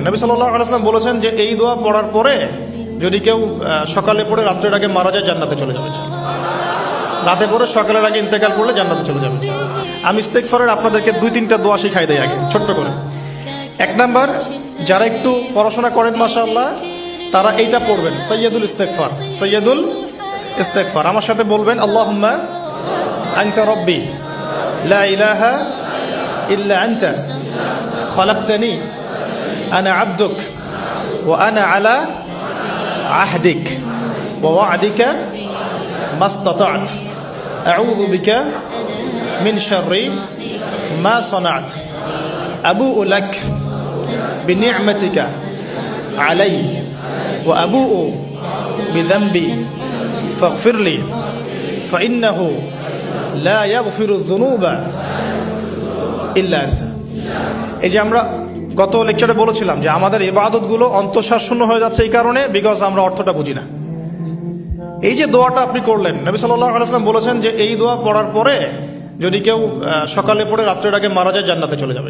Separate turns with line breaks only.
নবী সাল্লাল্লাহু আলাইহি ওয়াসাল্লাম বলেছেন যে এই দোয়া পড়ার পরে যদি কেউ সকালে পড়ে রাত্রের আগে মারা যায় জান্নাতে চলে যাবে, রাতে পড়ে সকালের আগে ইন্তেকাল করলে জান্নাতে চলে যাবে। আমি ইস্তেগফারের আপনাদেরকে 2-3টা দোয়া শিখাই দেই আগে ছোট্ট করে। 1 নাম্বার, যারা একটু পড়াশোনা করেন মাশাআল্লাহ তারা এইটা পড়বেন, সাইয়্যিদুল ইস্তেগফার। সাইয়্যিদুল ইস্তেগফার আমার সাথে বলবেন, আল্লাহুম্মা আনতা রাব্বি লা ইলাহা ইল্লা আনতা খালাকতানি আনা আবদুক ওয়া আনা আলা আহদিক ওয়া ওয়া'দিকা মাসতাতা'ত আউযু বিকা মিন শাররি মা সানা'ত আবুউ লাক বিনি'মাতিকা আলাইয়া ওয়া আবুউ বিযামবি ফাগফিরলি ফাইন্নাহু লা ইয়াগফিরুয যুনুবা ইল্লা আনতা। এই যে আমরা গত লেকচারে বলেছিলাম যে আমাদের ইবাদতগুলো অন্তঃসার শূন্য হয়ে যাচ্ছে এই কারণে, বিকজ আমরা অর্থটা বুঝি না। এই যে দোয়াটা আপনি করলেন, নবী সাল্লাল্লাহু আলাইহি ওয়াসাল্লাম বলেছেন যে এই দোয়া পড়ার পরে যদি কেউ সকালে পড়ে রাত্রের আগে মারা যায় জান্নাতে চলে যাবে।